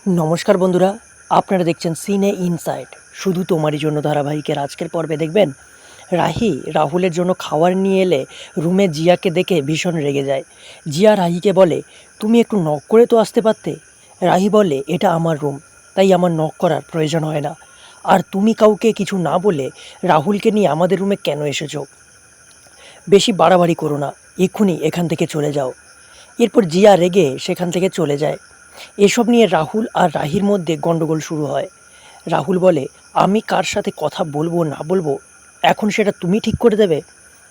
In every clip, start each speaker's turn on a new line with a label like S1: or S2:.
S1: নমস্কার বন্ধুরা, আপনারা দেখছেন সিনে ইনসাইট। শুধু তোমারই জন্য ধারাবাহিকের আজকের পর্বে দেখবেন রাহি রাহুলের জন্য খাবার নিয়ে এলে রুমে জিয়াকে দেখে ভীষণ রেগে যায়। জিয়া রাহিকে বলে, তুমি একটু নক করে তো আসতে পারতে। রাহি বলে, এটা আমার রুম, তাই আমার নক করার প্রয়োজন হয় না। আর তুমি কাউকে কিছু না বলে রাহুলকে নিয়ে আমাদের রুমে কেন এসেছো? বেশি বাড়াবাড়ি করো না, এক্ষুনি এখান থেকে চলে যাও। এরপর জিয়া রেগে সেখান থেকে চলে যায়। এসব নিয়ে রাহুল আর রাহির মধ্যে গণ্ডগোল শুরু হয়। রাহুল বলে, আমি কার সাথে কথা বলবো না বলবো এখন সেটা তুমি ঠিক করে দেবে।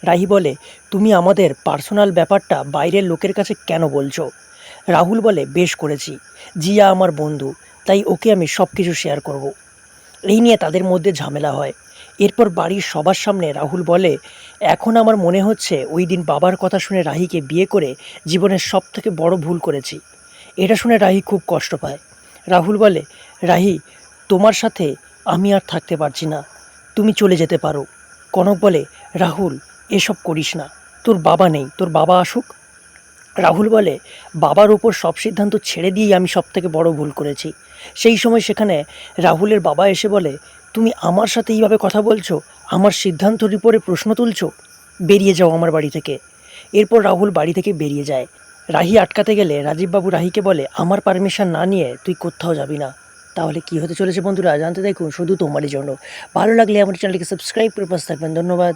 S1: রাহি বলে, তুমি আমাদের পার্সোনাল ব্যাপারটা বাইরের লোকের কাছে কেন বলছো? রাহুল বলে, বেশ করেছি, জিয়া আমার বন্ধু, তাই ওকে আমি সব কিছু শেয়ার করব। এই নিয়ে তাদের মধ্যে ঝামেলা হয়। এরপর বাড়ির সবার সামনে রাহুল বলে, এখন আমার মনে হচ্ছে ওই দিন বাবার কথা শুনে রাহিকে বিয়ে করে জীবনের সব থেকে বড় ভুল করেছি। এটা শুনে রাহি খুব কষ্ট পায়। রাহুল বলে, রাহি, তোমার সাথে আমি আর থাকতে পারছি না, তুমি চলে যেতে পারো। কনক বলে, রাহুল, এসব করিস না, তোর বাবা নেই, তোর বাবা আসুক। রাহুল বলে, বাবার উপর সব সিদ্ধান্ত ছেড়ে দিয়েই আমি সব থেকে বড় ভুল করেছি। সেই সময় সেখানে রাহুলের বাবা এসে বলে, তুমি আমার সাথে এইভাবে কথা বলছো, আমার সিদ্ধান্তের উপরে প্রশ্ন তুলছো, বেরিয়ে যাও আমার বাড়ি থেকে। এরপর রাহুল বাড়ি থেকে বেরিয়ে যায়। রাহি আটকাতে গেলে রাজীববাবু রাহিকে বলে, আমার পারমিশন না নিয়ে তুই কোথাও যাবি না। তাহলে কি হতে চলেছে বন্ধুরা, জানতে দেখুন শুধু তোমারই জন্য। ভালো লাগলে আমার চ্যানেলটিকে সাবস্ক্রাইব করে পাশে থাকবেন। ধন্যবাদ।